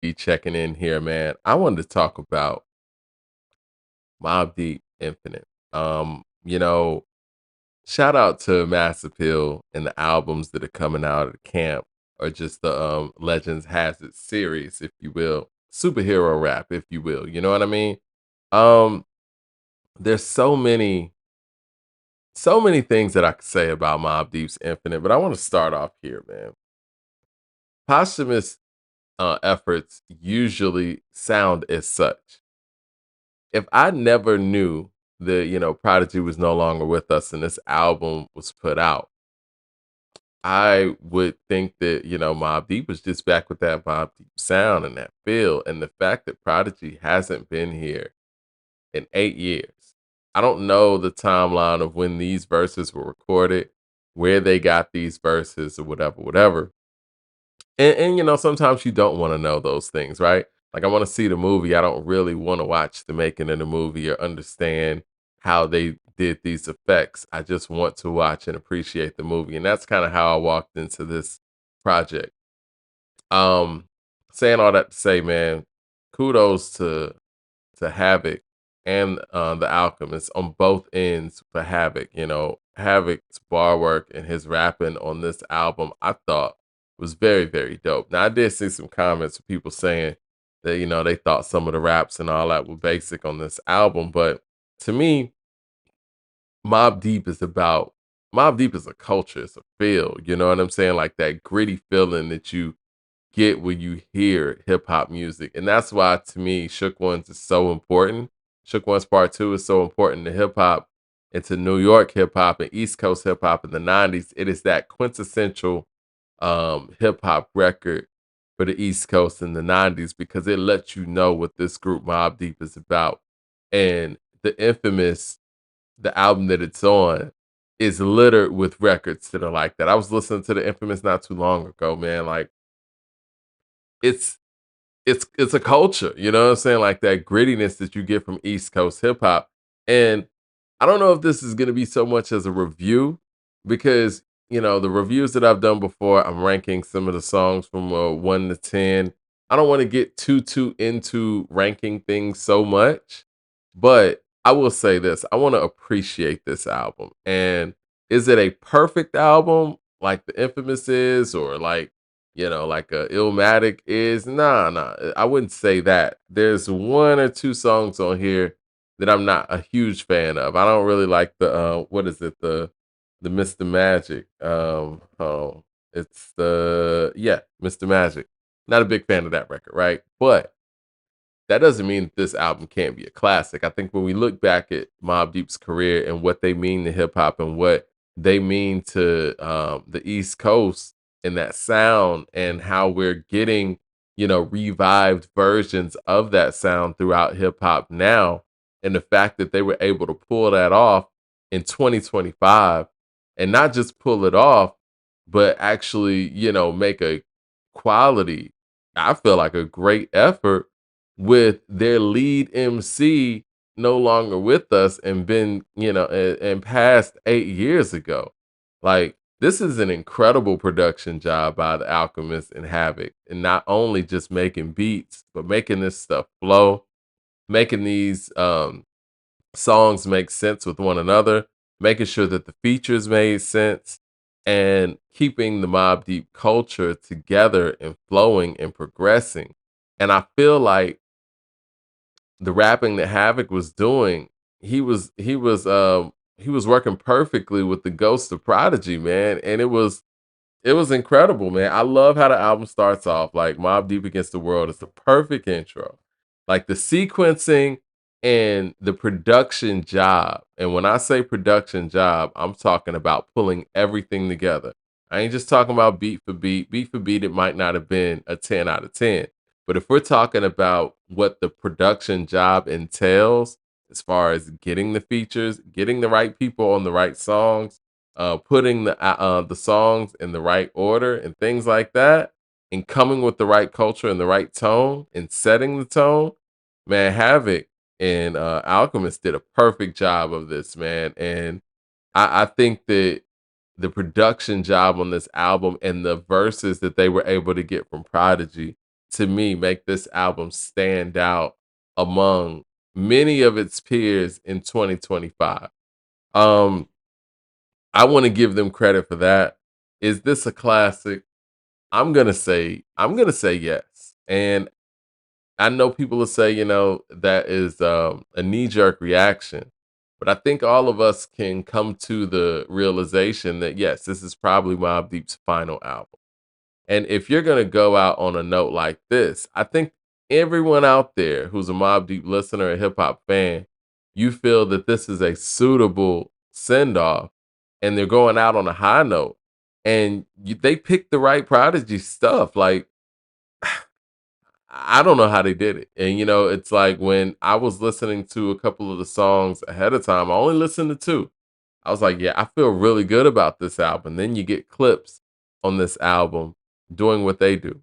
be checking in here, man. I wanted to talk about Mobb Deep Infinite. You know, shout out to Mass Appeal and the albums that are coming out of the camp, or just the Legends Has It series, if you will. Superhero rap, if you will. You know what I mean? Um, there's so many things that I could say about Mobb Deep's Infinite, but I want to start off here, man. Posthumous efforts usually sound as such. If I never knew that, Prodigy was no longer with us and this album was put out, I would think that, Mobb Deep was just back with that Mobb Deep sound and that feel. And the fact that Prodigy hasn't been here in 8 years. I don't know the timeline of when these verses were recorded, where they got these verses or whatever, whatever. And sometimes you don't wanna know those things, right? Like, I wanna see the movie, I don't really wanna watch the making of the movie or understand how they did these effects. I just want to watch and appreciate the movie, and that's kinda how I walked into this project. Um, Saying all that to say, man, kudos to Havoc and The Alchemist on both ends for Havoc. Havoc's bar work and his rapping on this album, I thought was very, very dope. Now, I did see some comments of people saying that, they thought some of the raps and all that were basic on this album. But to me, Mobb Deep is about Mobb Deep is a culture, it's a feel. You know what I'm saying? Like that gritty feeling that you get when you hear hip hop music. And that's why to me, Shook Ones is so important. Shook Ones Part 2 is so important to hip hop and to New York hip hop and East Coast hip hop in the 90s. It is that quintessential hip hop record for the East Coast in the 90s because it lets you know what this group Mobb Deep is about. And the infamous, the album that it's on, is littered with records that are like that. I was listening to the infamous not too long ago, man. Like, it's it's a culture, you know what I'm saying? Like that grittiness that you get from East Coast hip hop. And I don't know if this is gonna be so much as a review because, the reviews that I've done before, I'm ranking some of the songs from 1 to 10. I don't want to get too into ranking things so much, but I will say this, I want to appreciate this album. And is it a perfect album like the Infamous is, or like a Illmatic is? Nah, I wouldn't say that. There's one or two songs on here that I'm not a huge fan of. I don't really like the what is it, the Mr. Magic. Oh, it's the yeah, Mr. Magic. Not a big fan of that record, right? But that doesn't mean that this album can't be a classic. I think when we look back at Mobb Deep's career and what they mean to hip hop and what they mean to the East Coast and that sound and how we're getting, revived versions of that sound throughout hip hop now, and the fact that they were able to pull that off in 2025 and not just pull it off, but actually, make a quality, I feel like a great effort with their lead MC no longer with us and been, and passed 8 years ago. Like, this is an incredible production job by the Alchemist and Havoc. And not only just making beats, but making this stuff flow, making these songs make sense with one another, making sure that the features made sense, and keeping the Mobb Deep culture together and flowing and progressing. And I feel like the rapping that Havoc was doing, he was working perfectly with the Ghost of Prodigy, man. And it was incredible, man. I love how the album starts off. Like Mobb Deep Against the World is the perfect intro. Like the sequencing and the production job. And when I say production job, I'm talking about pulling everything together. I ain't just talking about beat for beat. Beat for beat, it might not have been a 10 out of 10. But if we're talking about what the production job entails, as far as getting the features, getting the right people on the right songs, putting the songs in the right order and things like that, and coming with the right culture and the right tone and setting the tone, man, Havoc and Alchemist did a perfect job of this, man. And I think that the production job on this album and the verses that they were able to get from Prodigy to me make this album stand out among many of its peers in 2025. Um, I want to give them credit for that. Is this a classic? I'm gonna say yes. And I know people will say, that is a knee-jerk reaction. But I think all of us can come to the realization that yes, this is probably Mobb Deep's final album. And if you're gonna go out on a note like this, I think everyone out there who's a Mobb Deep listener, a hip hop fan, you feel that this is a suitable send off, and they're going out on a high note. And they picked the right Prodigy stuff. Like I don't know how they did it. And it's like when I was listening to a couple of the songs ahead of time, I only listened to two. I was like, yeah, I feel really good about this album. Then you get Clips on this album doing what they do.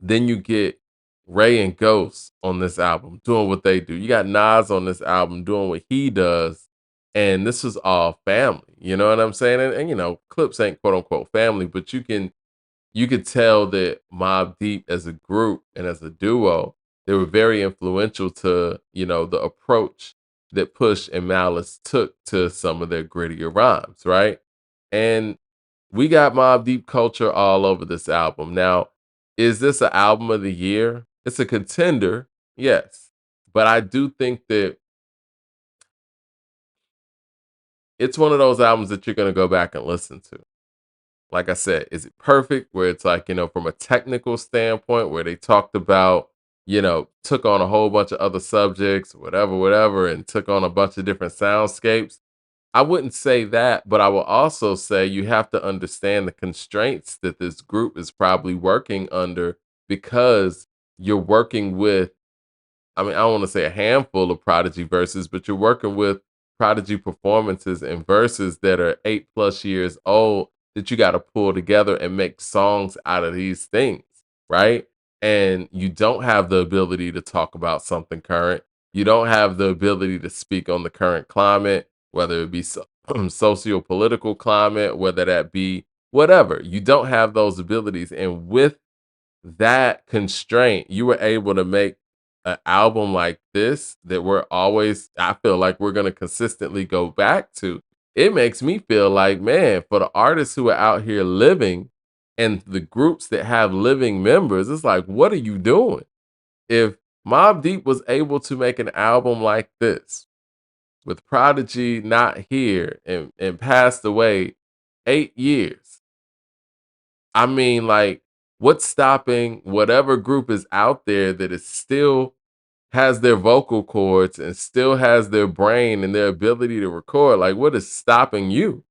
Then you get Ray and Ghost on this album doing what they do. You got Nas on this album doing what he does. And this is all family. You know what I'm saying? And Clips ain't quote unquote family, but you could tell that Mobb Deep as a group and as a duo, they were very influential to, the approach that Push and Malice took to some of their grittier rhymes, right? And we got Mobb Deep culture all over this album. Now, is this an album of the year? It's a contender, yes. But I do think that it's one of those albums that you're going to go back and listen to. Like I said, is it perfect? Where it's like, from a technical standpoint, where they talked about, took on a whole bunch of other subjects, whatever, and took on a bunch of different soundscapes. I wouldn't say that, but I will also say you have to understand the constraints that this group is probably working under because you're working with I don't want to say a handful of Prodigy verses, but you're working with Prodigy performances and verses that are 8+ years old that you got to pull together and make songs out of these things, right? And you don't have the ability to talk about something current. You don't have the ability to speak on the current climate, whether it be socio-political climate, whether that be whatever. You don't have those abilities. And with that constraint, you were able to make an album like this that I feel like we're going to consistently go back to. It makes me feel like, man, for the artists who are out here living and the groups that have living members, it's like, what are you doing? If Mobb Deep was able to make an album like this with Prodigy not here and passed away 8 years, I mean, like, what's stopping whatever group is out there that is still has their vocal cords and still has their brain and their ability to record? Like, what is stopping you?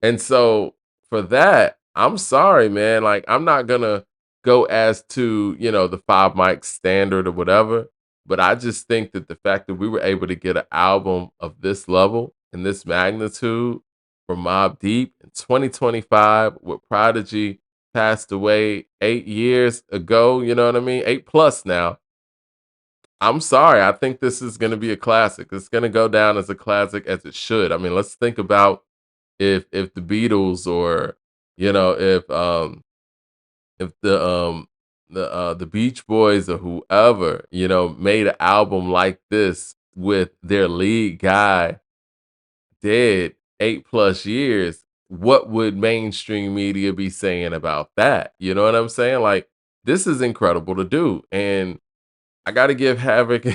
And so for that, I'm sorry, man. Like, I'm not gonna go as to, the five mic standard or whatever. But I just think that the fact that we were able to get an album of this level and this magnitude from Mobb Deep in 2025 with Prodigy passed away 8 years ago, you know what I mean? 8+ now. I'm sorry. I think this is gonna be a classic. It's gonna go down as a classic as it should. I mean, let's think about if the Beatles or if the Beach Boys or whoever, made an album like this with their lead guy dead 8+ years, what would mainstream media be saying about that? You know what I'm saying? Like, this is incredible to do. And I got to give Havoc,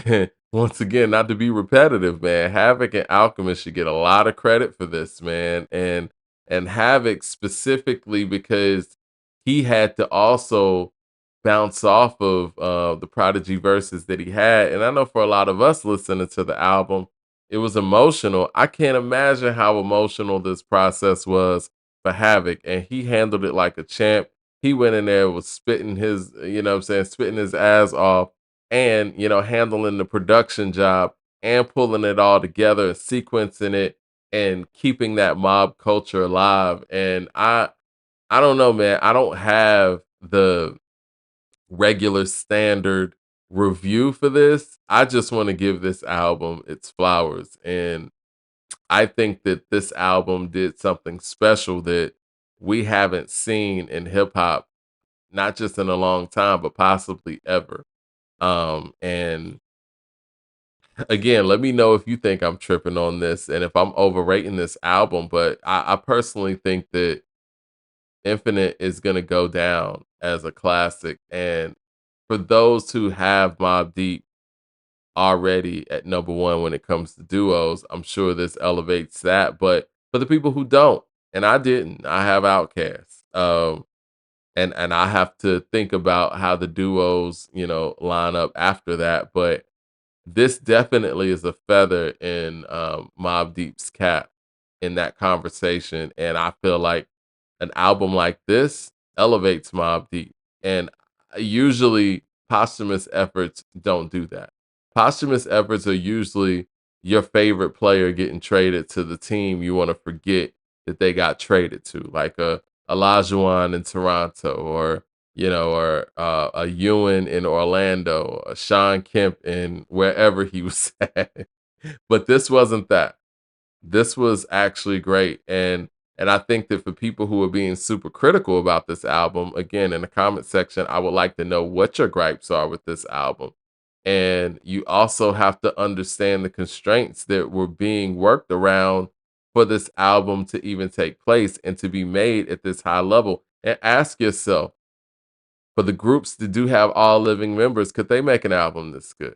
once again, not to be repetitive, man. Havoc and Alchemist should get a lot of credit for this, man. And Havoc specifically because he had to also bounce off of the Prodigy verses that he had. And I know for a lot of us listening to the album, it was emotional. I can't imagine how emotional this process was for Havoc. And he handled it like a champ. He went in there, was spitting his, what I'm saying, spitting his ass off and handling the production job and pulling it all together and sequencing it and keeping that mob culture alive. And I don't know, man. I don't have the regular standard review for this. I just want to give this album its flowers. And I think that this album did something special that we haven't seen in hip hop not just in a long time, but possibly ever. And again, let me know if you think I'm tripping on this and if I'm overrating this album. But I personally think that Infinite is gonna go down as a classic. And for those who have Mobb Deep already at number one when it comes to duos, I'm sure this elevates that. But for the people who don't, and I didn't, I have Outkast. And I have to think about how the duos, line up after that. But this definitely is a feather in Mobb Deep's cap in that conversation, and I feel like an album like this elevates Mobb Deep, and usually posthumous efforts don't do that. Posthumous efforts are usually your favorite player getting traded to the team you want to forget that they got traded to, like a Olajuwon in Toronto, or a Ewan in Orlando, a Sean Kemp in wherever he was at. But this wasn't that. This was actually great, and I think that for people who are being super critical about this album, again, in the comment section, I would like to know what your gripes are with this album. And you also have to understand the constraints that were being worked around for this album to even take place and to be made at this high level. And ask yourself, for the groups that do have all living members, could they make an album this good?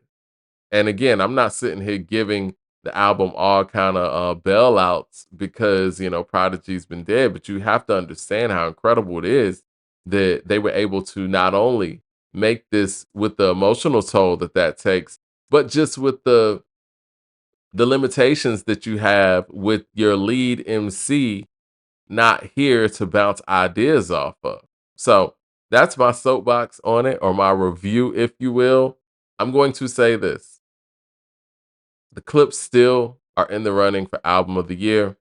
And again, I'm not sitting here giving the album all kind of bailouts because Prodigy's been dead, but you have to understand how incredible it is that they were able to not only make this with the emotional toll that that takes, but just with the limitations that you have with your lead MC not here to bounce ideas off of. So that's my soapbox on it, or my review, if you will. I'm going to say this: the Clips still are in the running for album of the year,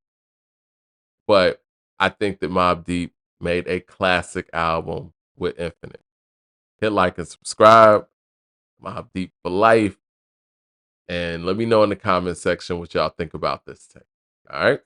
but I think that Mobb Deep made a classic album with Infinite. Hit like and subscribe. Mobb Deep for life. And let me know in the comment section what y'all think about this tape. All right.